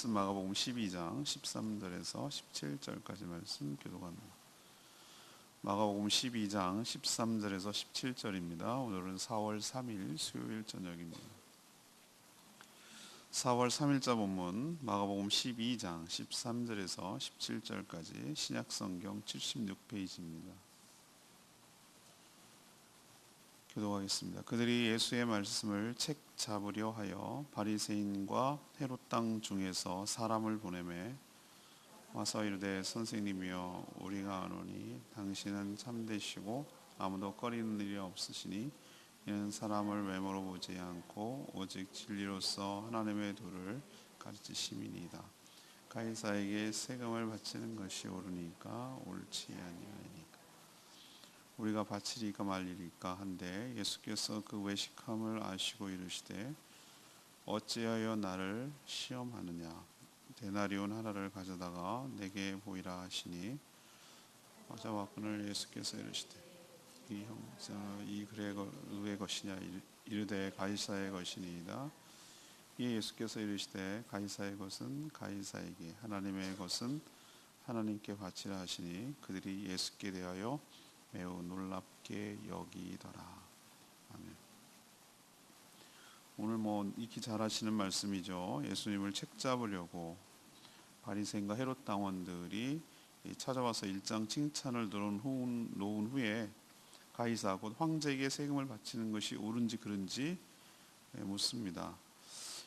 마가복음 12장 13절에서 17절까지 말씀 교독합니다. 마가복음 12장 13절에서 17절입니다. 오늘은 4월 3일 수요일 저녁입니다. 4월 3일자 본문 마가복음 12장 13절에서 17절까지 신약성경 76페이지입니다. 교독하겠습니다. 그들이 예수의 말씀을 책 잡으려 하여 바리새인과 헤롯 땅 중에서 사람을 보내매 와서 이르되 선생님이여 우리가 아노니 당신은 참되시고 아무도 꺼리는 일이 없으시니 이는 사람을 외모로 보지 않고 오직 진리로서 하나님의 도를 가르치심이니이다. 가이사에게 세금을 바치는 것이 옳으니까 옳지 아니하니까 우리가 바치리까 말리리까 한데 예수께서 그 외식함을 아시고 이르시되 어찌하여 나를 시험하느냐 데나리온 하나를 가져다가 내게 보이라 하시니 여자와꾼을 예수께서 이르시되 이 형사 이 글의 누구의 것이냐 이르되 가이사의 것이니이다. 이에 예수께서 이르시되 가이사의 것은 가이사에게 하나님의 것은 하나님께 바치라 하시니 그들이 예수께 대하여 매우 놀랍게 여기더라. 아멘. 오늘 익히 잘 아시는 말씀이죠. 예수님을 책잡으려고 바리새인과 헤롯 당원들이 찾아와서 일장 칭찬을 놓은 후에 가이사 곧 황제에게 세금을 바치는 것이 옳은지 그른지 묻습니다.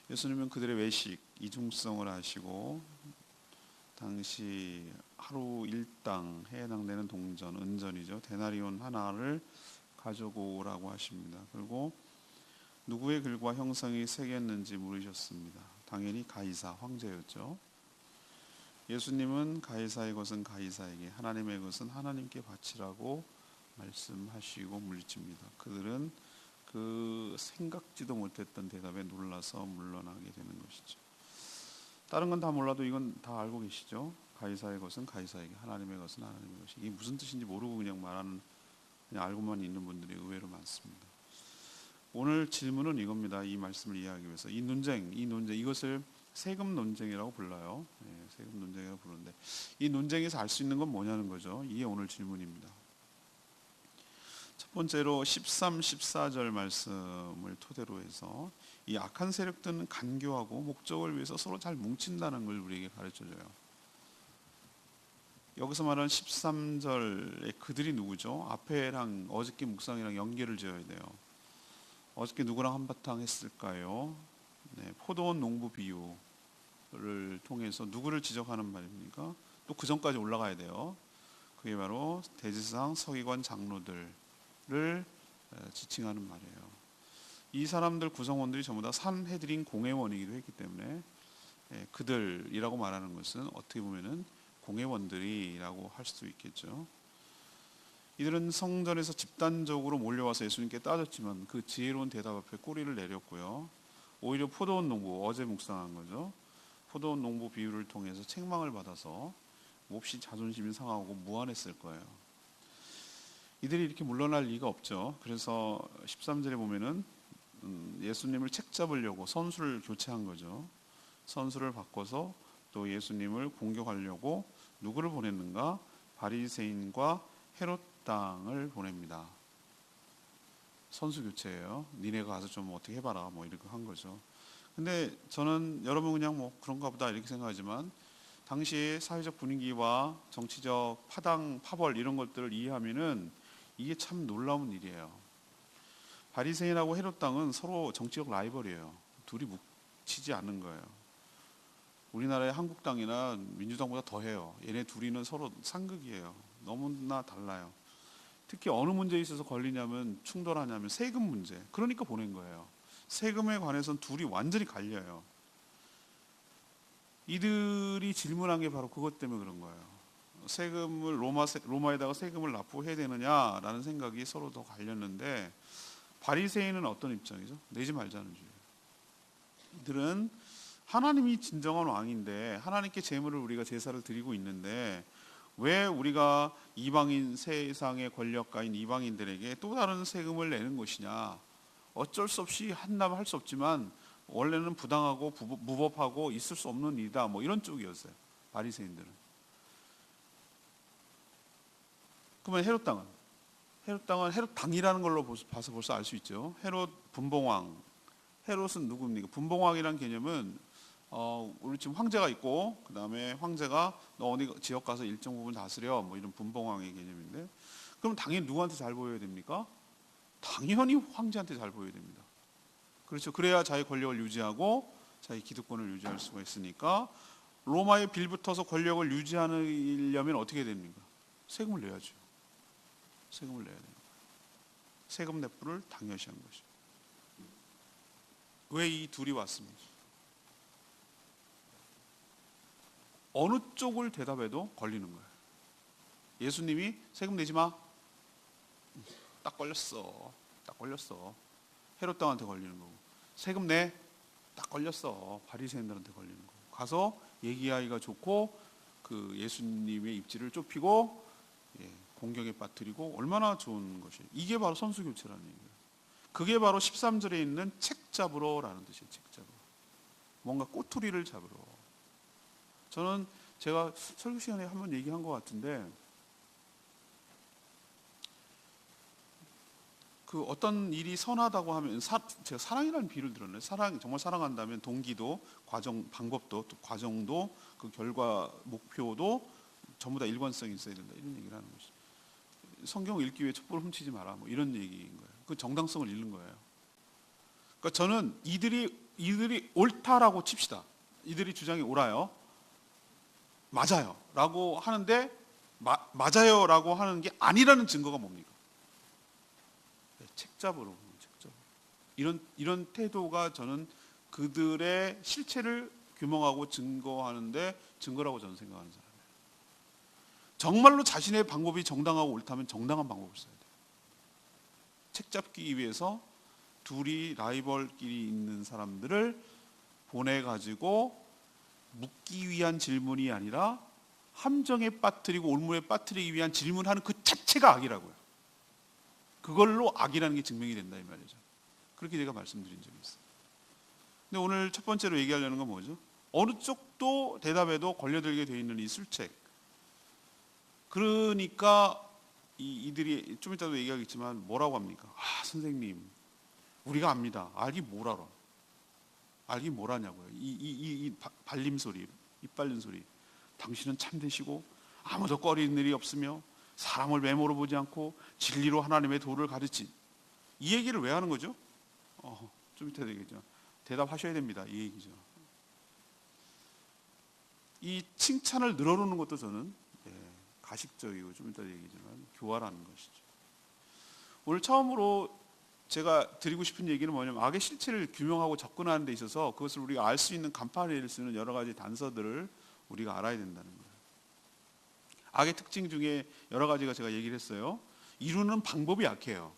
예수님은 그들의 외식 이중성을 아시고 당시 하루 일당 해당되는 동전, 은전이죠. 데나리온 하나를 가지고 오라고 하십니다. 그리고 누구의 글과 형상이 새겼는지 물으셨습니다. 당연히 가이사 황제였죠. 예수님은 가이사의 것은 가이사에게, 하나님의 것은 하나님께 바치라고 말씀하시고 물리칩니다. 그들은 그 생각지도 못했던 대답에 놀라서 물러나게 되는 것이죠. 다른 건 다 몰라도 이건 다 알고 계시죠? 가이사의 것은 가이사에게, 하나님의 것은 하나님의 것이. 이게 무슨 뜻인지 모르고 그냥 알고만 있는 분들이 의외로 많습니다. 오늘 질문은 이겁니다. 이 말씀을 이해하기 위해서 이 논쟁 이것을 세금 논쟁이라고 불러요. 세금 논쟁이라고 부르는데 이 논쟁에서 알 수 있는 건 뭐냐는 거죠. 이게 오늘 질문입니다. 첫 번째로 13, 14절 말씀을 토대로 해서 이 악한 세력들은 간교하고 목적을 위해서 서로 잘 뭉친다는 걸 우리에게 가르쳐줘요. 여기서 말하는 13절에 그들이 누구죠? 앞에랑 어저께 묵상이랑 연계를 지어야 돼요. 어저께 누구랑 한바탕 했을까요? 포도원 농부 비유를 통해서 누구를 지적하는 말입니까? 또 그 전까지 올라가야 돼요. 그게 바로 대제사장 서기관 장로들을 지칭하는 말이에요. 이 사람들 구성원들이 전부 다 산헤드린 공회원이기도 했기 때문에 그들이라고 말하는 것은 어떻게 보면은 공회원들이라고 할 수도 있겠죠. 이들은 성전에서 집단적으로 몰려와서 예수님께 따졌지만 그 지혜로운 대답 앞에 꼬리를 내렸고요. 오히려 포도원 농부, 어제 묵상한 거죠. 포도원 농부 비유를 통해서 책망을 받아서 몹시 자존심이 상하고 무안했을 거예요. 이들이 이렇게 물러날 리가 없죠. 그래서 13절에 보면은 예수님을 책잡으려고 선수를 교체한 거죠. 선수를 바꿔서 또 예수님을 공격하려고 누구를 보냈는가? 바리새인과 헤롯 당을 보냅니다. 선수 교체예요. 니네가 가서 좀 어떻게 해봐라 이렇게 한 거죠. 근데 저는 여러분 그냥 그런가 보다 이렇게 생각하지만 당시의 사회적 분위기와 정치적 파벌 이런 것들을 이해하면은 이게 참 놀라운 일이에요. 바리새인하고 헤롯 당은 서로 정치적 라이벌이에요. 둘이 뭉치지 않는 거예요. 우리나라의 한국당이나 민주당보다 더해요. 얘네 둘이는 서로 상극이에요. 너무나 달라요. 특히 어느 문제에 있어서 걸리냐면 충돌하냐면 세금 문제. 그러니까 보낸 거예요. 세금에 관해서는 둘이 완전히 갈려요. 이들이 질문한 게 바로 그것 때문에 그런 거예요. 세금을 로마에다가 세금을 납부해야 되느냐라는 생각이 서로 더 갈렸는데 바리새인은 어떤 입장이죠? 내지 말자는 주의예요. 이들은 하나님이 진정한 왕인데 하나님께 제물을 우리가 제사를 드리고 있는데 왜 우리가 이방인 세상의 권력가인 이방인들에게 또 다른 세금을 내는 것이냐? 어쩔 수 없이 한다면 할 수 없지만 원래는 부당하고 무법하고 있을 수 없는 일이다. 뭐 이런 쪽이었어요. 바리새인들은. 그러면 헤롯 당이라는 걸로 봐서 벌써 알 수 있죠. 헤롯 분봉왕. 헤롯은 누굽니까? 분봉왕이란 개념은 우리 지금 황제가 있고 그 다음에 황제가 너 어디 지역 가서 일정 부분 다스려 뭐 이런 분봉왕의 개념인데, 그럼 당연히 누구한테 잘 보여야 됩니까? 당연히 황제한테 잘 보여야 됩니다. 그렇죠. 그래야 자기 권력을 유지하고 자기 기득권을 유지할 수가 있으니까 로마에 빌붙어서 권력을 유지하려면 어떻게 됩니까? 세금을 내야죠. 세금을 내야 됩니다. 세금 납부를 당연시한 것이죠. 왜 이 둘이 왔습니까? 어느 쪽을 대답해도 걸리는 거예요. 예수님이 세금 내지 마. 딱 걸렸어. 딱 걸렸어. 헤롯 당한테 걸리는 거고. 세금 내. 딱 걸렸어. 바리새인들한테 걸리는 거고. 가서 얘기하기가 좋고 그 예수님의 입지를 좁히고 공경에 빠뜨리고 얼마나 좋은 것이에요. 이게 바로 선수교체라는 얘기예요. 그게 바로 13절에 있는 책 잡으러라는 뜻이에요. 책 잡으러. 뭔가 꼬투리를 잡으러. 저는 제가 설교 시간에 한번 얘기한 것 같은데, 그 어떤 일이 선하다고 하면 제가 사랑이라는 비유를 들었는데, 정말 사랑한다면 동기도 과정 방법도 또 과정도 그 결과 목표도 전부 다 일관성이 있어야 된다 이런 얘기를 하는 것이죠. 성경 읽기 위해 촛불을 훔치지 마라 뭐 이런 얘기인 거예요. 그 정당성을 잃는 거예요. 그러니까 저는 이들이 옳다라고 칩시다. 이들이 주장이 옳아요. 맞아요 라고 하는데 맞아요 라고 하는 게 아니라는 증거가 뭡니까? 책잡으로. 이런 태도가 저는 그들의 실체를 규명하고 증거하는데 증거라고 저는 생각하는 사람이에요. 정말로 자신의 방법이 정당하고 옳다면 정당한 방법을 써야 돼요. 책잡기 위해서 둘이 라이벌끼리 있는 사람들을 보내가지고 묻기 위한 질문이 아니라 함정에 빠뜨리고 올무에 빠뜨리기 위한 질문하는 그 자체가 악이라고요. 그걸로 악이라는 게 증명이 된다 이 말이죠. 그렇게 제가 말씀드린 적이 있어요. 근데 오늘 첫 번째로 얘기하려는 건 뭐죠? 어느 쪽도 대답해도 걸려들게 돼 있는 이 술책. 그러니까 이들이 좀 이따도 얘기하겠지만 뭐라고 합니까? 선생님 우리가 압니다. 알기 뭘 알아? 알기 뭘 아냐고요. 이 발림 소리, 입 발린 소리. 당신은 참되시고 아무도 꺼리는 일이 없으며 사람을 외모로 보지 않고 진리로 하나님의 도를 가르친. 이 얘기를 왜 하는 거죠? 좀 이따 되겠죠. 대답하셔야 됩니다. 이 얘기죠. 이 칭찬을 늘어놓는 것도 저는 가식적이고 좀 이따 얘기지만 교활하는 것이죠. 오늘 처음으로 제가 드리고 싶은 얘기는 뭐냐면 악의 실체를 규명하고 접근하는 데 있어서 그것을 우리가 알 수 있는 간파낼 수 있는 여러 가지 단서들을 우리가 알아야 된다는 거예요. 악의 특징 중에 여러 가지가 제가 얘기를 했어요. 이루는 방법이 약해요.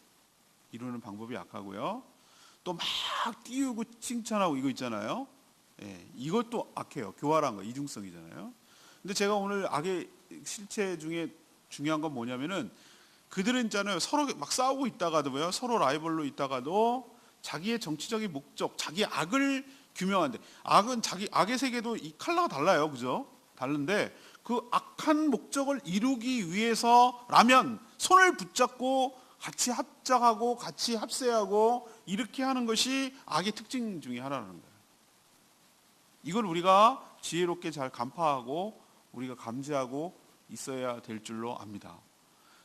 이루는 방법이 약하고요. 또 막 띄우고 칭찬하고 이거 있잖아요. 이것도 악해요. 교활한 거, 이중성이잖아요. 근데 제가 오늘 악의 실체 중에 중요한 건 뭐냐면은 그들은 있잖아요. 서로 막 싸우고 있다가도요. 서로 라이벌로 있다가도 자기의 정치적인 목적, 자기 악을 규명하는데, 악은 악의 세계도 이 컬러가 달라요. 그죠? 다른데 그 악한 목적을 이루기 위해서라면 손을 붙잡고 같이 합작하고 같이 합세하고 이렇게 하는 것이 악의 특징 중에 하나라는 거예요. 이걸 우리가 지혜롭게 잘 간파하고 우리가 감지하고 있어야 될 줄로 압니다.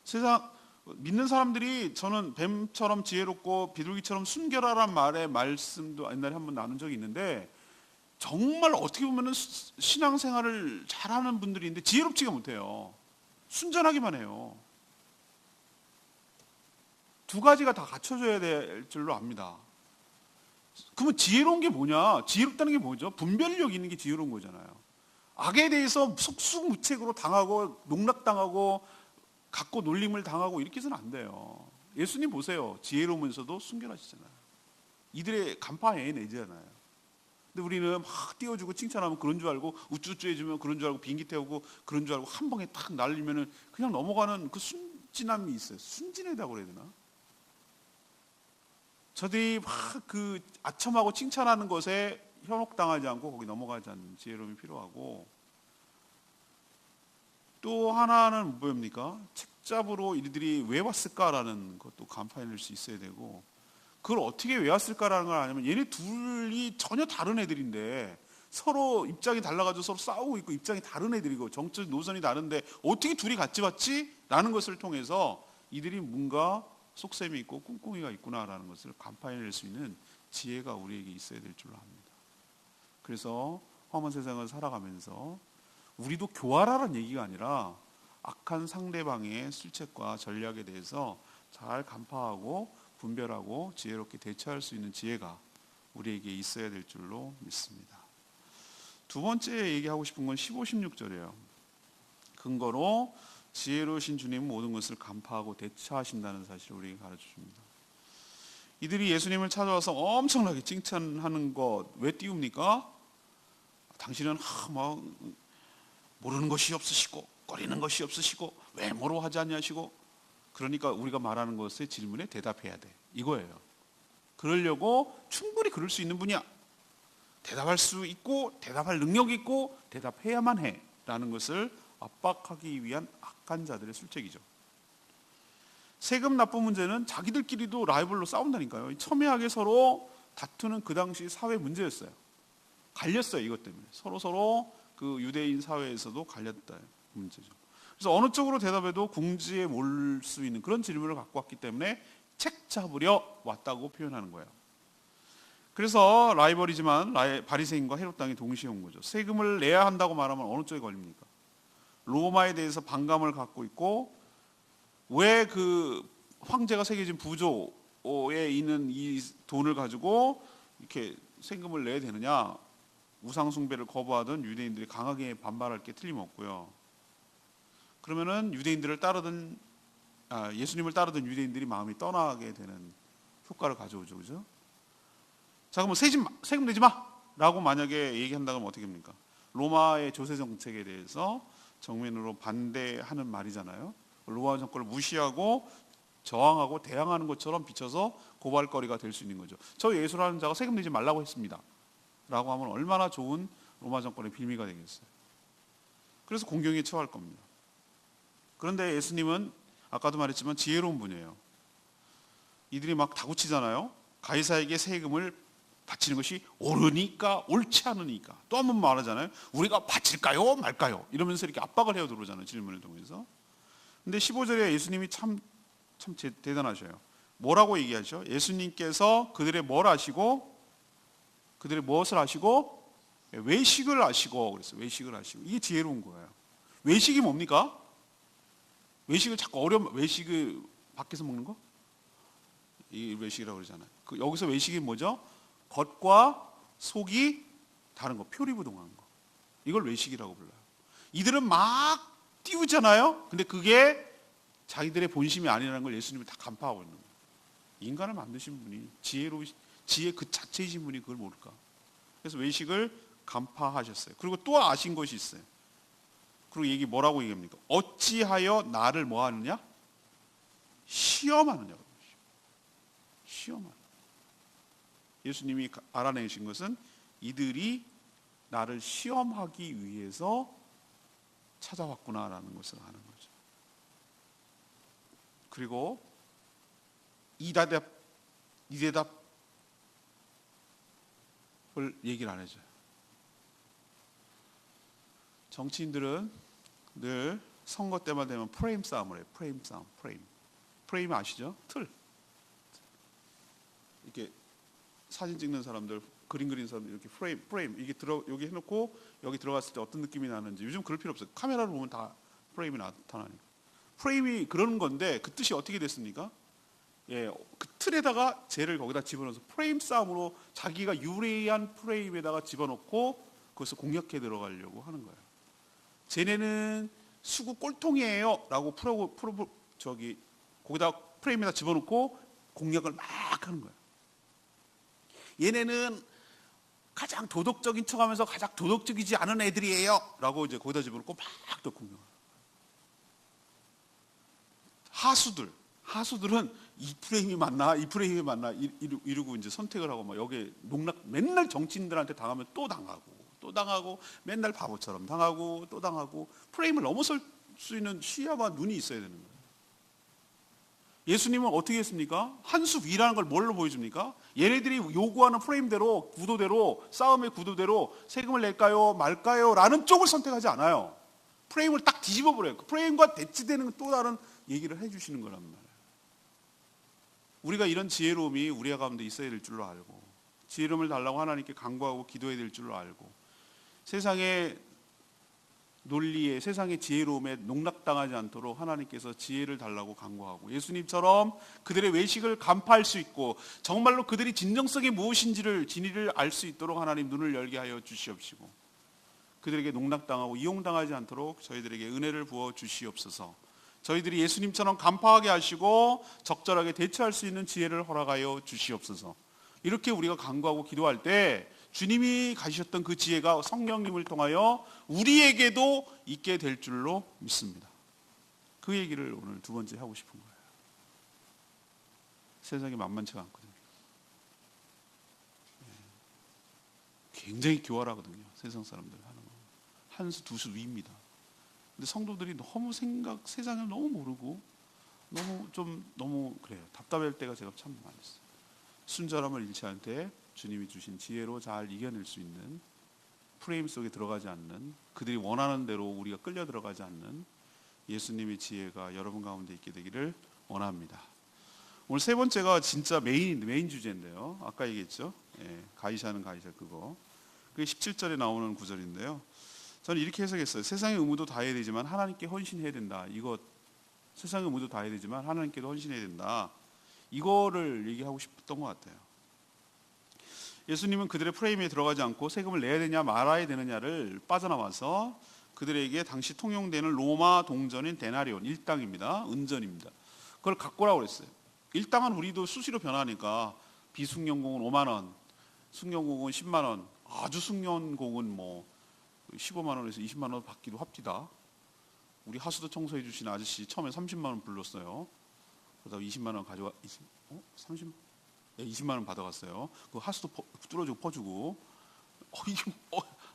세상 믿는 사람들이 저는 뱀처럼 지혜롭고 비둘기처럼 순결하란 말의 말씀도 옛날에 한번 나눈 적이 있는데, 정말 어떻게 보면 신앙생활을 잘하는 분들이 있는데 지혜롭지가 못해요. 순전하기만 해요. 두 가지가 다 갖춰져야 될 줄로 압니다. 그러면 지혜로운 게 뭐냐? 지혜롭다는 게 뭐죠? 분별력 있는 게 지혜로운 거잖아요. 악에 대해서 속수무책으로 당하고 농락당하고 갖고 놀림을 당하고 이렇게 해서는 안 돼요. 예수님 보세요. 지혜로우면서도 순결하시잖아요. 이들의 간파에 내잖아요. 근데 우리는 막 띄워주고 칭찬하면 그런 줄 알고 우쭈쭈 해주면 그런 줄 알고 비행기 태우고 그런 줄 알고 한 방에 탁 날리면은 그냥 넘어가는 그 순진함이 있어요. 순진하다고 그래야 되나? 저들이 막 그 아첨하고 칭찬하는 것에 현혹당하지 않고 거기 넘어가지 않는 지혜로움이 필요하고, 또 하나는 뭡니까? 책잡으로 이들이 왜 왔을까라는 것도 간파해낼 수 있어야 되고, 그걸 어떻게 왜 왔을까라는 걸 아냐면 얘네 둘이 전혀 다른 애들인데 서로 입장이 달라가지고 서로 싸우고 있고 입장이 다른 애들이고 정치 노선이 다른데 어떻게 둘이 같이 왔지? 라는 것을 통해서 이들이 뭔가 속셈이 있고 꿍꿍이가 있구나라는 것을 간파해낼 수 있는 지혜가 우리에게 있어야 될 줄로 압니다. 그래서 험한 세상을 살아가면서 우리도 교활하라는 얘기가 아니라 악한 상대방의 실책과 전략에 대해서 잘 간파하고 분별하고 지혜롭게 대처할 수 있는 지혜가 우리에게 있어야 될 줄로 믿습니다. 두 번째 얘기하고 싶은 건 15, 16절이에요. 근거로 지혜로우신 주님은 모든 것을 간파하고 대처하신다는 사실을 우리에게 가르쳐 줍니다. 이들이 예수님을 찾아와서 엄청나게 칭찬하는 것 왜 띄웁니까? 당신은 막 모르는 것이 없으시고 꺼리는 것이 없으시고 외모로 하지 않냐시고, 그러니까 우리가 말하는 것의 질문에 대답해야 돼, 이거예요. 그러려고 충분히 그럴 수 있는 분이야. 대답할 수 있고 대답할 능력이 있고 대답해야만 해 라는 것을 압박하기 위한 악한 자들의 술책이죠. 세금 납부 문제는 자기들끼리도 라이벌로 싸운다니까요. 첨예하게 서로 다투는 그 당시 사회 문제였어요. 갈렸어요. 이것 때문에 서로 그 유대인 사회에서도 갈렸다 문제죠. 그래서 어느 쪽으로 대답해도 궁지에 몰 수 있는 그런 질문을 갖고 왔기 때문에 책 잡으려 왔다고 표현하는 거예요. 그래서 라이벌이지만 바리새인과 헤롯 당이 동시에 온 거죠. 세금을 내야 한다고 말하면 어느 쪽에 걸립니까? 로마에 대해서 반감을 갖고 있고, 왜 그 황제가 새겨진 부조에 있는 이 돈을 가지고 이렇게 세금을 내야 되느냐? 우상 숭배를 거부하던 유대인들이 강하게 반발할 게 틀림없고요. 그러면은 예수님을 따르던 유대인들이 마음이 떠나게 되는 효과를 가져오죠, 그죠? 자, 그러면 세금 내지 마라고 만약에 얘기한다면 어떻게 합니까? 로마의 조세 정책에 대해서 정면으로 반대하는 말이잖아요. 로마 정권을 무시하고 저항하고 대항하는 것처럼 비춰서 고발거리가 될 수 있는 거죠. 저 예수라는 자가 세금 내지 말라고 했습니다 라고 하면 얼마나 좋은 로마 정권의 빌미가 되겠어요. 그래서 공경에 처할 겁니다. 그런데 예수님은 아까도 말했지만 지혜로운 분이에요. 이들이 막 다구치잖아요. 가이사에게 세금을 바치는 것이 옳으니까 옳지 않으니까. 또 한 번 말하잖아요. 우리가 바칠까요 말까요 이러면서 이렇게 압박을 해요 들어오잖아요, 질문을 통해서. 근데 15절에 예수님이 참 대단하셔요. 뭐라고 얘기하죠? 예수님께서 그들의 뭘 아시고, 그들의 무엇을 아시고, 외식을 아시고, 그랬어요. 외식을 아시고. 이게 지혜로운 거예요. 외식이 뭡니까? 외식을 자꾸 외식을 밖에서 먹는 거? 이 외식이라고 그러잖아요. 여기서 외식이 뭐죠? 겉과 속이 다른 거, 표리부동한 거. 이걸 외식이라고 불러요. 이들은 막 띄우잖아요. 근데 그게 자기들의 본심이 아니라는 걸 예수님이 다 간파하고 있는 거예요. 인간을 만드신 분이 지혜 그 자체이신 분이 그걸 모를까? 그래서 외식을 간파하셨어요. 그리고 또 아신 것이 있어요. 그리고 뭐라고 얘기합니까? 어찌하여 나를 뭐 하느냐? 시험하느냐. 시험하느냐. 예수님이 알아내신 것은 이들이 나를 시험하기 위해서 찾아왔구나라는 것을 아는 거죠. 그리고 이 대답을 얘기를 안 해줘요. 정치인들은 늘 선거 때만 되면 프레임 싸움을 해요. 프레임 싸움. 프레임 아시죠? 틀. 이렇게 사진 찍는 사람들, 그림 그리는 사람들 이렇게 프레임 이게 여기 해놓고 여기 들어갔을 때 어떤 느낌이 나는지. 요즘 그럴 필요 없어요. 카메라로 보면 다 프레임이 나타나니까. 프레임이 그러는 건데 그 뜻이 어떻게 됐습니까? 그 틀에다가 쟤를 거기다 집어넣어서 프레임 싸움으로 자기가 유리한 프레임에다가 집어넣고 그것을 공략해 들어가려고 하는 거예요. 쟤네는 수구 꼴통이에요 라고 거기다 프레임에다 집어넣고 공략을 막 하는 거예요. 얘네는 가장 도덕적인 척하면서 가장 도덕적이지 않은 애들이에요 라고 이제 거기다 집어넣고 막 또 공략을. 하수들, 하수들은 이 프레임이 맞나 이 프레임이 맞나 이러고 이제 선택을 하고 막 여기에 농락 맨날 정치인들한테 당하면 또 당하고 맨날 바보처럼 당하고 또 당하고 프레임을 넘어설 수 있는 시야와 눈이 있어야 되는 거예요. 예수님은 어떻게 했습니까? 한 수 위라는 걸 뭘로 보여줍니까? 얘네들이 요구하는 프레임대로 구도대로 싸움의 구도대로 세금을 낼까요 말까요 라는 쪽을 선택하지 않아요. 프레임을 딱 뒤집어 버려요. 그 프레임과 대치되는 또 다른 얘기를 해주시는 거란 말이에요. 우리가 이런 지혜로움이 우리 가운데 있어야 될 줄로 알고 지혜로움을 달라고 하나님께 간구하고 기도해야 될 줄로 알고 세상의 논리에 세상의 지혜로움에 농락당하지 않도록 하나님께서 지혜를 달라고 간구하고 예수님처럼 그들의 외식을 간파할 수 있고 정말로 그들이 진정성이 무엇인지를 진리를 알 수 있도록 하나님 눈을 열게 하여 주시옵시고 그들에게 농락당하고 이용당하지 않도록 저희들에게 은혜를 부어 주시옵소서. 저희들이 예수님처럼 간파하게 하시고 적절하게 대처할 수 있는 지혜를 허락하여 주시옵소서. 이렇게 우리가 간구하고 기도할 때 주님이 가지셨던 그 지혜가 성령님을 통하여 우리에게도 있게 될 줄로 믿습니다. 그 얘기를 오늘 두 번째 하고 싶은 거예요. 세상이 만만치가 않거든요. 굉장히 교활하거든요. 세상 사람들 하는 거. 한 수 두 수 위입니다. 근데 성도들이 너무 세상을 너무 모르고 너무 그래요. 답답할 때가 제가 참 많이 있어요. 순절함을 잃지 않을 때 주님이 주신 지혜로 잘 이겨낼 수 있는 프레임 속에 들어가지 않는 그들이 원하는 대로 우리가 끌려 들어가지 않는 예수님의 지혜가 여러분 가운데 있게 되기를 원합니다. 오늘 세 번째가 진짜 메인 주제인데요. 아까 얘기했죠. 가이사는 가이사 그거. 그게 17절에 나오는 구절인데요. 저는 이렇게 해석했어요. 세상의 의무도 다해야 되지만 하나님께 헌신해야 된다. 이거 세상의 의무도 다해야 되지만 하나님께도 헌신해야 된다. 이거를 얘기하고 싶었던 것 같아요. 예수님은 그들의 프레임에 들어가지 않고 세금을 내야 되냐 말아야 되느냐를 빠져나와서 그들에게 당시 통용되는 로마 동전인 데나리온, 일당입니다. 은전입니다. 그걸 갖고 오라고 그랬어요. 일당은 우리도 수시로 변하니까 비숙련공은 5만 원, 숙련공은 10만 원, 아주 숙련공은 뭐 15만 원에서 20만 원 받기도 합디다. 우리 하수도 청소해 주신 아저씨 처음에 30만 원 불렀어요. 그러다가 20만 원 가져가 20만 원 받아갔어요. 그 하수도 뚫어주고 퍼주고 이게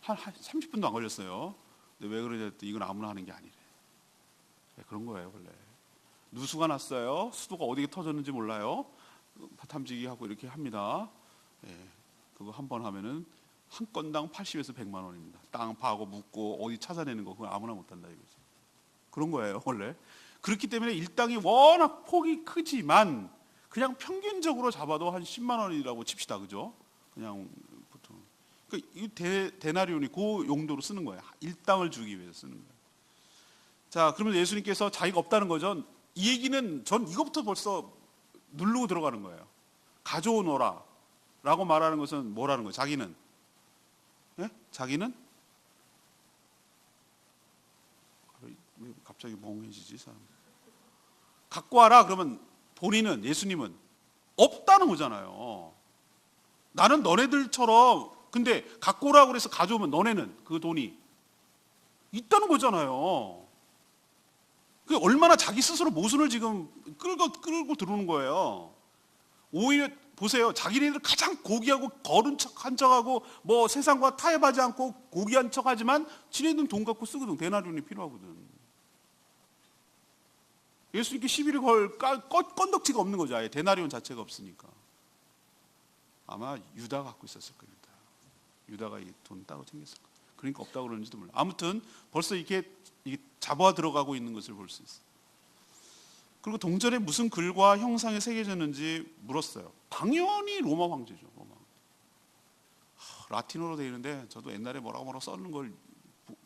한 30분도 안 걸렸어요. 근데 왜 그러냐 했더니 이건 아무나 하는 게 아니래. 그런 거예요 원래. 누수가 났어요. 수도가 어디에 터졌는지 몰라요. 탐지기 하고 이렇게 합니다. 그거 한 번 하면은 한 건당 80에서 100만 원입니다. 땅 파고 묻고 어디 찾아내는 거 그건 아무나 못한다 이거지. 그런 거예요 원래. 그렇기 때문에 일당이 워낙 폭이 크지만 그냥 평균적으로 잡아도 한 10만 원이라고 칩시다. 그죠? 그냥 보통. 그러니까 이 데나리온이 그 용도로 쓰는 거예요. 일당을 주기 위해서 쓰는 거예요. 자, 그러면 예수님께서 자기가 없다는 거죠. 이 얘기는 전 이것부터 벌써 누르고 들어가는 거예요. 가져오너라 라고 말하는 것은 뭐라는 거예요? 자기는? 예? 자기는? 왜 갑자기 멍해지지 사람? 갖고 와라 그러면 본인은 예수님은 없다는 거잖아요. 나는 너네들처럼 근데 갖고 오라고 그래서 가져오면 너네는 그 돈이 있다는 거잖아요. 그 얼마나 자기 스스로 모순을 지금 끌고 들어오는 거예요. 오히려 보세요. 자기네들 가장 고귀하고 거른 척한 척하고 뭐 세상과 타협하지 않고 고귀한 척하지만 지네들은 돈 갖고 쓰거든. 데나리온이 필요하거든. 예수님께 시비를 걸 건덕지가 없는 거죠. 아예 데나리온 자체가 없으니까. 아마 유다 갖고 있었을 겁니다. 유다가 이 돈 따로 챙겼을 거예요. 그러니까 없다고 그러는지도 몰라요. 아무튼 벌써 이게 잡아 들어가고 있는 것을 볼 수 있어요. 그리고 동전에 무슨 글과 형상이 새겨졌는지 물었어요. 당연히 로마 황제죠. 로마. 라틴어로 되어 있는데 저도 옛날에 뭐라고 써는 걸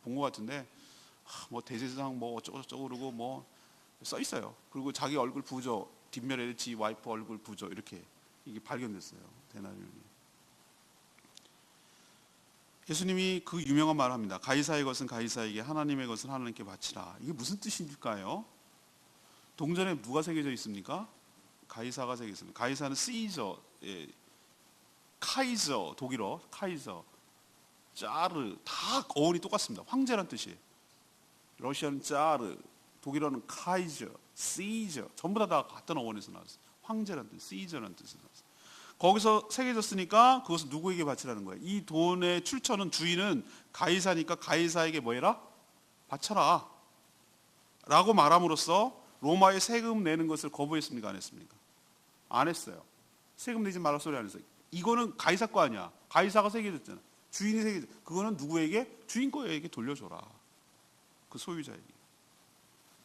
본 것 같은데 뭐 대제사장 뭐 어쩌고저쩌고 그러고 뭐 써 있어요. 그리고 자기 얼굴 부조 뒷면에 지 와이프 얼굴 부조 이렇게 이게 발견됐어요. 데나리온이. 예수님이 그 유명한 말을 합니다. 가이사의 것은 가이사에게 하나님의 것은 하나님께 바치라. 이게 무슨 뜻일까요? 동전에 누가 새겨져 있습니까? 가이사가 새겨 있습니다. 가이사는 시저, 카이저 독일어 카이저, 짜르 다 어원이 똑같습니다. 황제란 뜻이에요. 러시아는 짜르, 독일어는 카이저, 시저 전부 다 같은 어원에서 나왔어요. 황제라는 뜻, 시저라는 뜻에서 나왔어요. 거기서 새겨졌으니까 그것을 누구에게 바치라는 거예요. 이 돈의 출처는 주인은 가이사니까 가이사에게 뭐 해라? 바쳐라 라고 말함으로써 로마에 세금 내는 것을 거부했습니까? 안 했습니까? 안 했어요. 세금 내지 말라 소리 안 했어요. 이거는 가이사 거 아니야. 가이사가 새겨졌잖아. 주인이 새겨졌. 그거는 누구에게? 주인 거에게 돌려줘라. 그 소유자에게.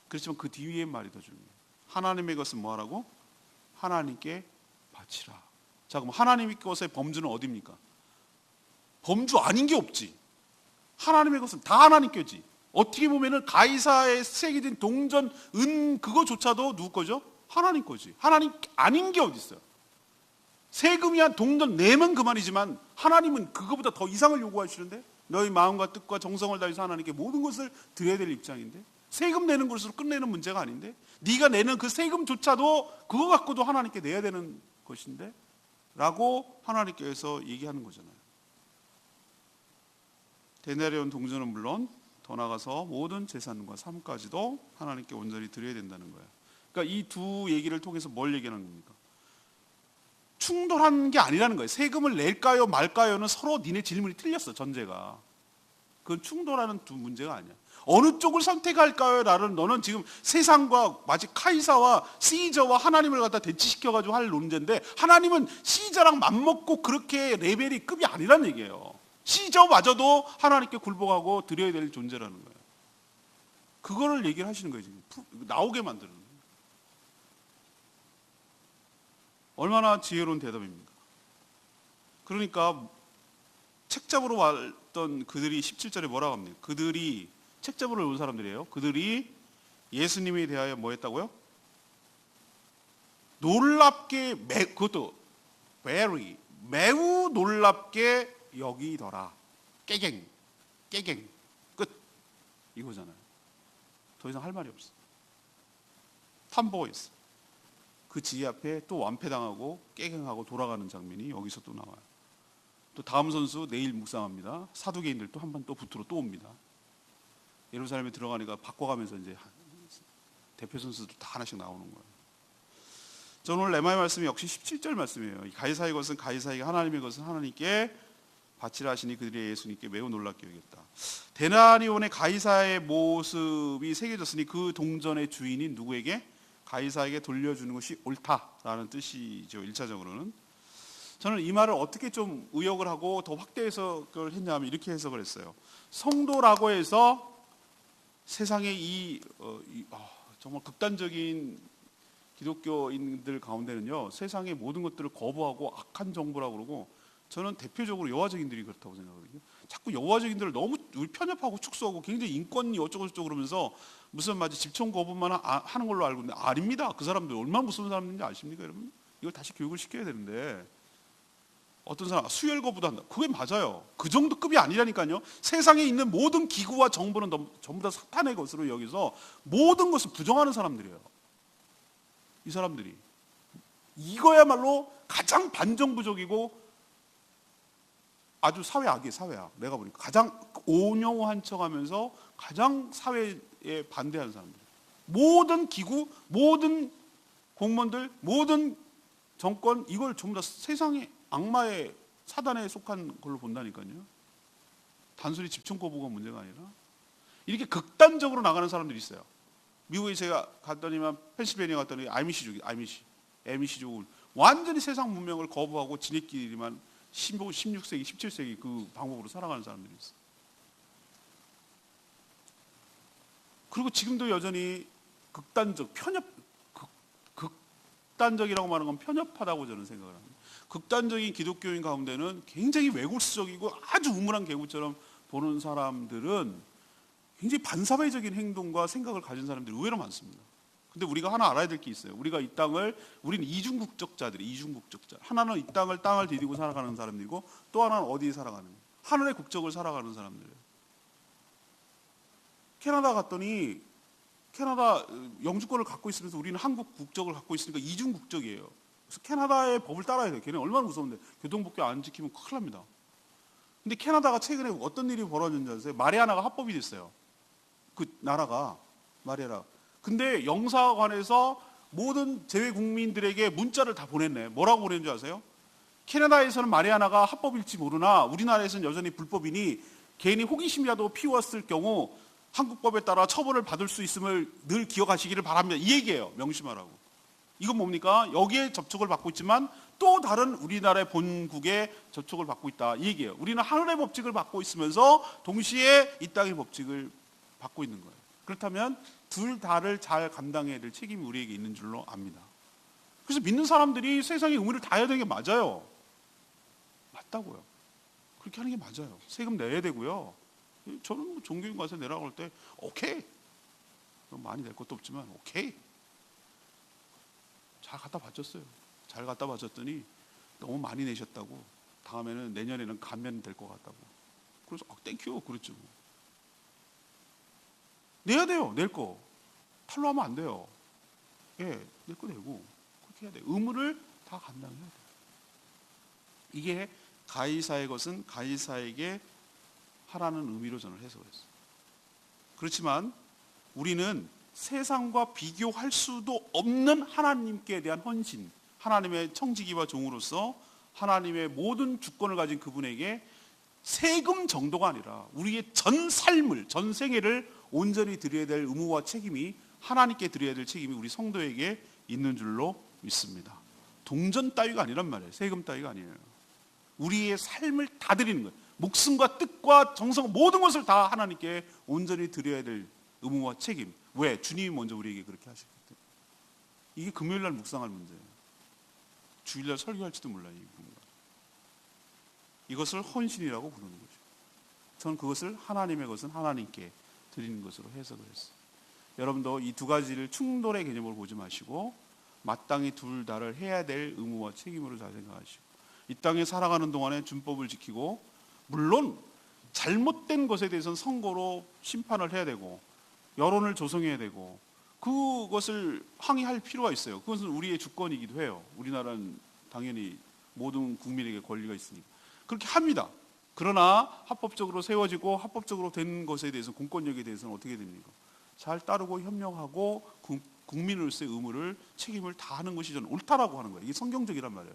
그렇지만 그 뒤에 말이 더 중요해요. 하나님의 것은 뭐 하라고? 하나님께 바치라. 자, 그럼 하나님의 것의 범주는 어디입니까? 범주 아닌 게 없지. 하나님의 것은 다 하나님 거지. 어떻게 보면은 가이사에 새겨진 동전, 은 그거조차도 누구 거죠? 하나님 거지. 하나님 아닌 게 어디 있어요? 세금이 한 동전 내면 그만이지만 하나님은 그거보다 더 이상을 요구하시는데 너희 마음과 뜻과 정성을 다해서 하나님께 모든 것을 드려야 될 입장인데 세금 내는 것으로 끝내는 문제가 아닌데 네가 내는 그 세금조차도 그거 갖고도 하나님께 내야 되는 것인데 라고 하나님께서 얘기하는 거잖아요. 데나리온 동전은 물론 더 나아가서 모든 재산과 삶까지도 하나님께 온전히 드려야 된다는 거예요. 그러니까 이 두 얘기를 통해서 뭘 얘기하는 겁니까? 충돌하는 게 아니라는 거예요. 세금을 낼까요 말까요는 서로 니네 질문이 틀렸어. 전제가. 그건 충돌하는 두 문제가 아니야. 어느 쪽을 선택할까요? 라는 너는 지금 세상과 마치 카이사와 시저와 하나님을 갖다 대치시켜가지고 할 논제인데 하나님은 시저랑 맞먹고 그렇게 레벨이 급이 아니란 얘기예요. 시저마저도 하나님께 굴복하고 드려야 될 존재라는 거예요. 그거를 얘기를 하시는 거예요. 지금 나오게 만드는 거예요. 얼마나 지혜로운 대답입니까? 그러니까 책 잡으러 왔던 그들이 17절에 뭐라고 합니까? 그들이 책 잡으러 온 사람들이에요. 그들이 예수님에 대하여 뭐 했다고요? 놀랍게 그것도 very 매우 놀랍게 여기더라. 깨갱 끝 이거잖아요. 더 이상 할 말이 없어. 탐보이스 그 지혜 앞에 또 완패당하고 깨갱하고 돌아가는 장면이 여기서 또 나와요. 또 다음 선수 내일 묵상합니다. 사두개인들 또 한 번 또 붙으러 또 옵니다. 예루살렘에 들어가니까 바꿔가면서 이제 대표 선수들 다 하나씩 나오는 거예요. 저는 오늘 레마의 말씀이 역시 17절 말씀이에요. 가이사의 것은 가이사에게 하나님의 것은 하나님께 바치라 하시니 그들이 예수님께 매우 놀랍게 여겼다. 데나리온의 가이사의 모습이 새겨졌으니 그 동전의 주인이 누구에게? 가이사에게 돌려주는 것이 옳다라는 뜻이죠. 1차적으로는. 저는 이 말을 어떻게 좀 의역을 하고 더 확대 해석을 했냐면 이렇게 해석을 했어요. 성도라고 해서 세상의 정말 극단적인 기독교인들 가운데는요, 세상의 모든 것들을 거부하고 악한 정부라고 그러고, 저는 대표적으로 여화적인들이 그렇다고 생각하거든요. 자꾸 여화적인들을 너무 편협하고 축소하고 굉장히 인권이 어쩌고저쩌고 그러면서 무슨 마치 집총 거부만 하는 걸로 알고 있는데 아닙니다. 그 사람들 얼마나 무서운 사람인지 아십니까, 여러분? 이걸 다시 교육을 시켜야 되는데 어떤 사람 수혈 거부도 한다. 그게 맞아요. 그 정도 급이 아니라니까요. 세상에 있는 모든 기구와 정부는 전부 다 사탄의 것으로 여기서 모든 것을 부정하는 사람들이에요. 이 사람들이 이거야말로 가장 반정부적이고 아주 사회악이에요. 사회악. 내가 보니까 가장 온용한 척하면서 가장 사회에 반대하는 사람들. 모든 기구, 모든 공무원들, 모든 정권 이걸 전부 다 세상의 악마의 사단에 속한 걸로 본다니까요. 단순히 집총 거부가 문제가 아니라 이렇게 극단적으로 나가는 사람들이 있어요. 미국에 제가 갔더니만 펜실베니아 갔더니 아미시족을 완전히 세상 문명을 거부하고 지네끼리만 16세기, 17세기 그 방법으로 살아가는 사람들이 있어요. 그리고 지금도 여전히 극단적이라고 말하는 건 편협하다고 저는 생각을 합니다. 극단적인 기독교인 가운데는 굉장히 왜곡적이고 아주 우물한 개구처럼 보는 사람들은 굉장히 반사회적인 행동과 생각을 가진 사람들이 의외로 많습니다. 근데 우리가 하나 알아야 될 게 있어요. 우리가 이 땅을, 우리는 이중국적자들이, 이중국적자. 하나는 이 땅을 디디고 살아가는 사람들이고 또 하나는 어디에 살아가는 거예요? 하늘의 국적을 살아가는 사람들이에요. 캐나다 갔더니 캐나다 영주권을 갖고 있으면서 우리는 한국 국적을 갖고 있으니까 이중국적이에요. 그래서 캐나다의 법을 따라야 돼요. 걔는 얼마나 무서운데 교통법규 안 지키면 큰일 납니다. 근데 캐나다가 최근에 어떤 일이 벌어졌는지 아세요? 마리아나가 합법이 됐어요. 그 나라가 마리아나 근데 영사관에서 모든 재외 국민들에게 문자를 다 보냈네. 뭐라고 보낸 줄 아세요? 캐나다에서는 마리아나가 합법일지 모르나 우리나라에서는 여전히 불법이니 개인이 호기심이라도 피웠을 경우 한국법에 따라 처벌을 받을 수 있음을 늘 기억하시기를 바랍니다. 이 얘기예요. 명심하라고. 이건 뭡니까? 여기에 접촉을 받고 있지만 또 다른 우리나라의 본국에 접촉을 받고 있다. 이 얘기예요. 우리는 하늘의 법칙을 받고 있으면서 동시에 이 땅의 법칙을 받고 있는 거예요. 그렇다면 둘 다를 잘 감당해야 될 책임이 우리에게 있는 줄로 압니다. 그래서 믿는 사람들이 세상의 의무를 다 해야 되는 게 맞아요. 맞다고요. 그렇게 하는 게 맞아요. 세금 내야 되고요. 저는 뭐 종교인 가서 내라고 할 때 오케이. 많이 낼 것도 없지만 오케이. 잘 갖다 바쳤어요. 잘 갖다 바쳤더니 너무 많이 내셨다고 다음에는 내년에는 감면 될 것 같다고. 그래서 땡큐 그랬죠. 내야 돼요. 낼 거. 탈로하면 안 돼요. 예, 낼 거 내고 그렇게 해야 돼요. 의무를 다 감당해야 돼요. 이게 가이사의 것은 가이사에게 하라는 의미로 저는 해석을 했어요. 그렇지만 우리는 세상과 비교할 수도 없는 하나님께 대한 헌신, 하나님의 청지기와 종으로서 하나님의 모든 주권을 가진 그분에게 세금 정도가 아니라 우리의 전 삶을, 전 생애를 온전히 드려야 될 의무와 책임이 하나님께 드려야 될 책임이 우리 성도에게 있는 줄로 믿습니다. 동전 따위가 아니란 말이에요. 세금 따위가 아니에요. 우리의 삶을 다 드리는 거예요. 목숨과 뜻과 정성 모든 것을 다 하나님께 온전히 드려야 될 의무와 책임. 왜? 주님이 먼저 우리에게 그렇게 하셨기 때문에. 이게 금요일날 묵상할 문제예요. 주일날 설교할지도 몰라요. 이것을 헌신이라고 부르는 거죠. 저는 그것을 하나님의 것은 하나님께 드리는 것으로 해석을 했어요. 여러분도 이 두 가지를 충돌의 개념으로 보지 마시고 마땅히 둘 다를 해야 될 의무와 책임으로 잘 생각하시고 이 땅에 살아가는 동안에 준법을 지키고 물론 잘못된 것에 대해서는 선고로 심판을 해야 되고 여론을 조성해야 되고 그것을 항의할 필요가 있어요. 그것은 우리의 주권이기도 해요. 우리나라는 당연히 모든 국민에게 권리가 있으니까 그렇게 합니다. 그러나 합법적으로 세워지고 합법적으로 된 것에 대해서 공권력에 대해서는 어떻게 됩니까? 잘 따르고 협력하고 국민으로서의 의무를 책임을 다하는 것이 저는 옳다라고 하는 거예요. 이게 성경적이란 말이에요.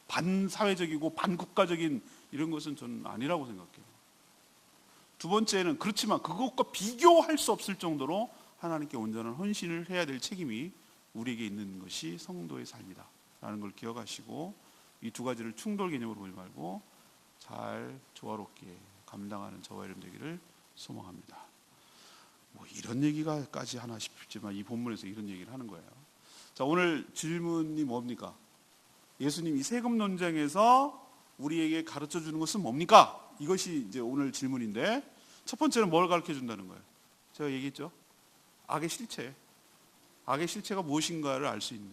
반사회적이고 반국가적인 이런 것은 저는 아니라고 생각해요. 두 번째는 그렇지만 그것과 비교할 수 없을 정도로 하나님께 온전한 헌신을 해야 될 책임이 우리에게 있는 것이 성도의 삶이다 라는 걸 기억하시고 이 두 가지를 충돌 개념으로 보지 말고 잘 조화롭게 감당하는 저와 여러분 되기를 소망합니다. 뭐 이런 얘기가까지 하나 싶지만 이 본문에서 이런 얘기를 하는 거예요. 자, 오늘 질문이 뭡니까? 예수님이 세금 논쟁에서 우리에게 가르쳐 주는 것은 뭡니까? 이것이 이제 오늘 질문인데 첫 번째는 뭘 가르쳐 준다는 거예요? 제가 얘기했죠. 악의 실체. 악의 실체가 무엇인가를 알 수 있는.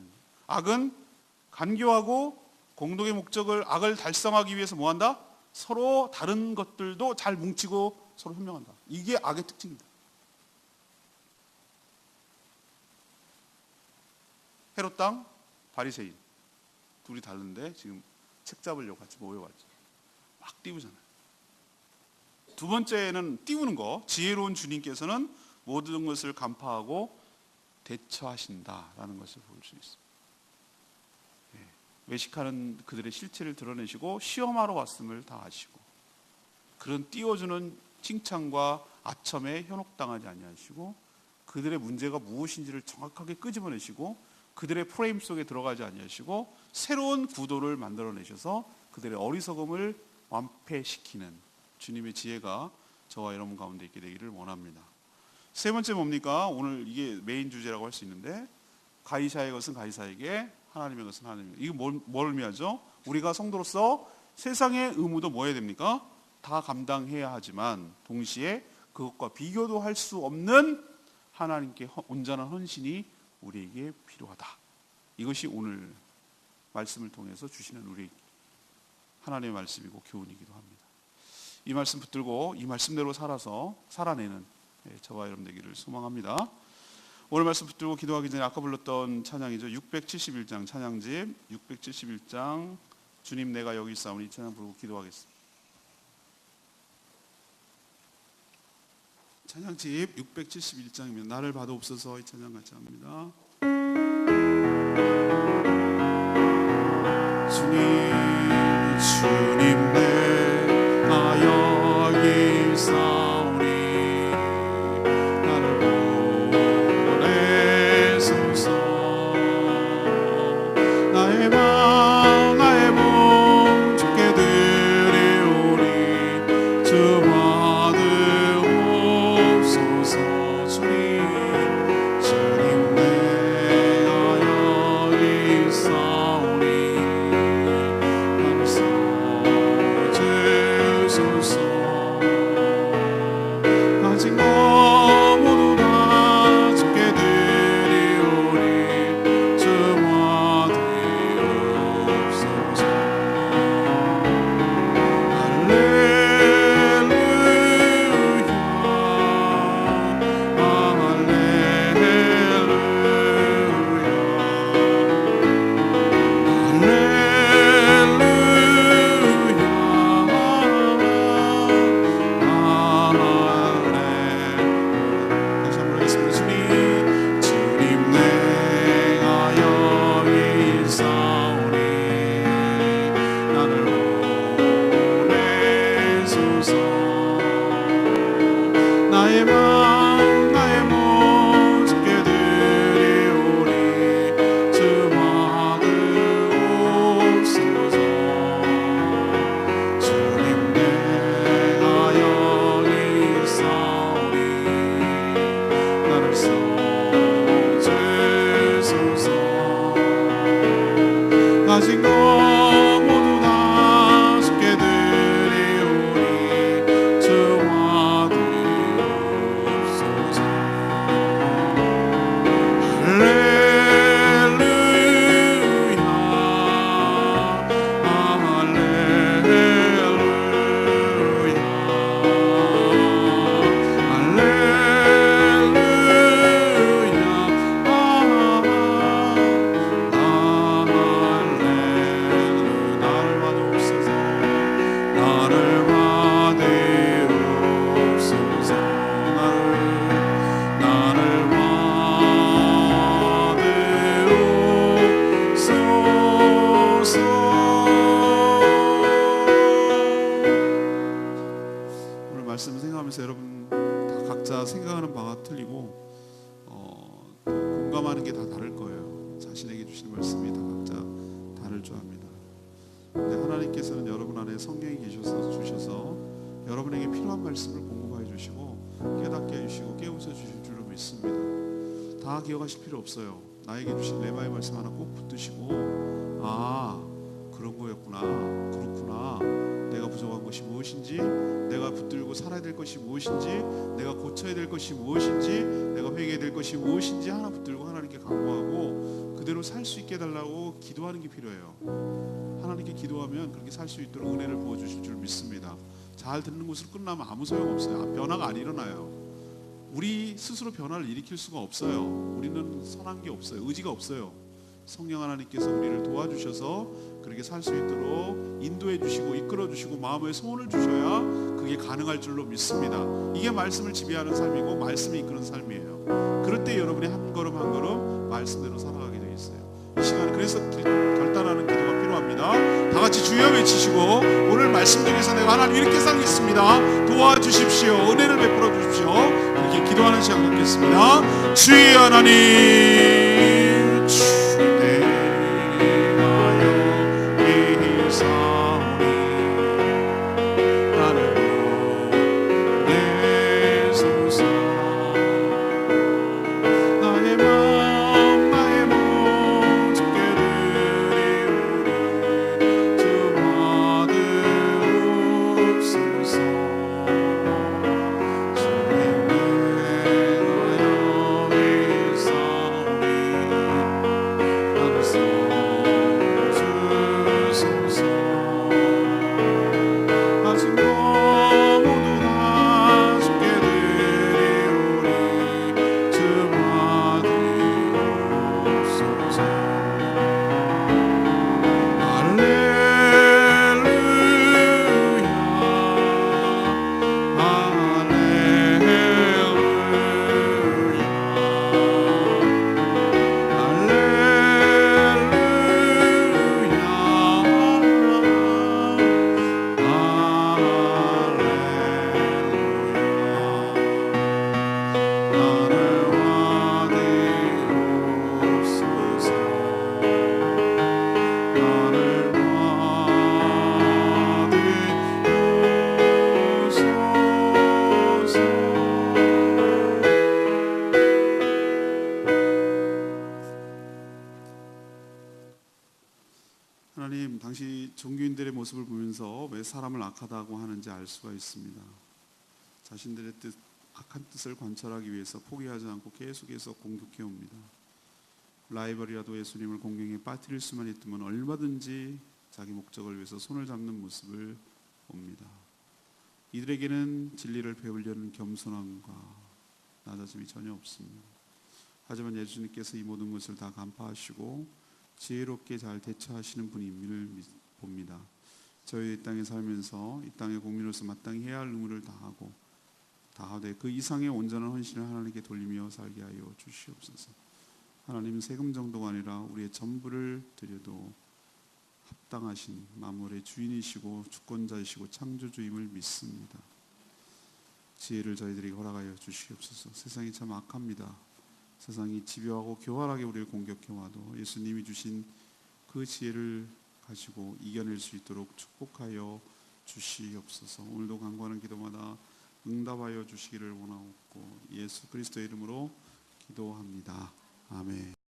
악은 간교하고 공동의 목적을 악을 달성하기 위해서 뭐한다? 서로 다른 것들도 잘 뭉치고 서로 협력한다. 이게 악의 특징이다. 헤롯 땅, 바리새인 둘이 다른데 지금 책 잡으려고 같이 모여왔죠. 막 띄우잖아요. 두 번째는 띄우는 거. 지혜로운 주님께서는 모든 것을 간파하고 대처하신다라는 것을 볼 수 있습니다. 외식하는 그들의 실체를 드러내시고 시험하러 왔음을 다 아시고 그런 띄워주는 칭찬과 아첨에 현혹당하지 아니하시고 그들의 문제가 무엇인지를 정확하게 끄집어내시고 그들의 프레임 속에 들어가지 아니하시고 새로운 구도를 만들어내셔서 그들의 어리석음을 완패시키는 주님의 지혜가 저와 여러분 가운데 있게 되기를 원합니다. 세 번째 뭡니까? 오늘 이게 메인 주제라고 할 수 있는데 가이사의 것은 가이사에게 하나님의 것은 하나님에게. 이거 뭘 의미하죠? 우리가 성도로서 세상의 의무도 뭐 해야 됩니까? 다 감당해야 하지만 동시에 그것과 비교도 할 수 없는 하나님께 온전한 헌신이 우리에게 필요하다. 이것이 오늘 말씀을 통해서 주시는 우리 하나님의 말씀이고 교훈이기도 합니다. 이 말씀 붙들고 이 말씀대로 살아서 살아내는 저와 여러분 되기를 소망합니다. 오늘 말씀 붙들고 기도하기 전에 아까 불렀던 찬양이죠. 671장 찬양집 671장 주님 내가 여기 있사오니 이 찬양 부르고 기도하겠습니다. 찬양집 671장입니다. 나를 받아옵소서. 이 찬양 같이 합니다. 주님 내가 여기 있사오니 나를 보내소서. 나의 방 나의 몸 주께 드리오니 주 받으옵소서. 주님 내가 여기 있사오니 가진 것 모두 다 주께 드리오니 주 받으옵소서. 할렐루야 나의 맘 나의 몸 주께 드리오니 주 받으옵소서. 주님 내가 여기 있사오니 나를 써주소서. 가진 것 모두 다 주께 드리오니 주 말씀 생각하면서 여러분 다 각자 생각하는 바가 틀리고 공감하는 게 다 다를 거예요. 자신에게 주시는 말씀이 다 각자 다를 줄 압니다. 근데 하나님께서는 여러분 안에 성령이 주셔서 여러분에게 필요한 말씀을 공급해 주시고 깨닫게 해주시고 깨우쳐 주실 줄로 믿습니다. 다 기억하실 필요 없어요. 나에게 주신 레마의 말씀 하나 꼭 붙드시고 아 그런 거였구나, 그렇구나, 내가 부족한 것이 무엇인지, 내가 붙들고 살아야 될 것이 무엇인지, 내가 고쳐야 될 것이 무엇인지, 내가 회개해야 될 것이 무엇인지 하나 붙들고 하나님께 간구하고 그대로 살 수 있게 해달라고 기도하는 게 필요해요. 하나님께 기도하면 그렇게 살 수 있도록 은혜를 부어주실 줄 믿습니다. 잘 듣는 것으로 끝나면 아무 소용없어요. 변화가 안 일어나요. 우리 스스로 변화를 일으킬 수가 없어요. 우리는 선한 게 없어요. 의지가 없어요. 성령 하나님께서 우리를 도와주셔서 그렇게 살 수 있도록 인도해 주시고 이끌어 주시고 마음의 소원을 주셔야 그게 가능할 줄로 믿습니다. 이게 말씀을 지배하는 삶이고 말씀이 이끄는 삶이에요. 그럴 때 여러분이 한 걸음 한 걸음 말씀대로 살아가게 되어 있어요. 이 시간에 그래서 결단하는 기도가 필요합니다. 다 같이 주여 외치시고 오늘 말씀 중에서 내가 하나님 이렇게 살겠습니다. 도와주십시오. 은혜를 베풀어 주십시오. 이렇게 기도하는 시간 갖겠습니다. 주의 하나님 모습을 보면서 왜 사람을 악하다고 하는지 알 수가 있습니다. 자신들의 악한 뜻을 관철하기 위해서 포기하지 않고 계속해서 공격해 옵니다. 라이벌이라도 예수님을 공경에 빠뜨릴 수만 있다면 얼마든지 자기 목적을 위해서 손을 잡는 모습을 봅니다. 이들에게는 진리를 배우려는 겸손함과 낮아짐이 전혀 없습니다. 하지만 예수님께서 이 모든 것을 다 간파하시고 지혜롭게 잘 대처하시는 분임을 봅니다. 저희 이 땅에 살면서 이 땅의 국민으로서 마땅히 해야 할 의무를 다하되 그 이상의 온전한 헌신을 하나님께 돌리며 살게 하여 주시옵소서. 하나님은 세금 정도가 아니라 우리의 전부를 드려도 합당하신 만물의 주인이시고 주권자이시고 창조주임을 믿습니다. 지혜를 저희들에게 허락하여 주시옵소서. 세상이 참 악합니다. 세상이 집요하고 교활하게 우리를 공격해와도 예수님이 주신 그 지혜를 가지고 이겨낼 수 있도록 축복하여 주시옵소서. 오늘도 간구하는 기도마다 응답하여 주시기를 원하옵고 예수 그리스도의 이름으로 기도합니다. 아멘.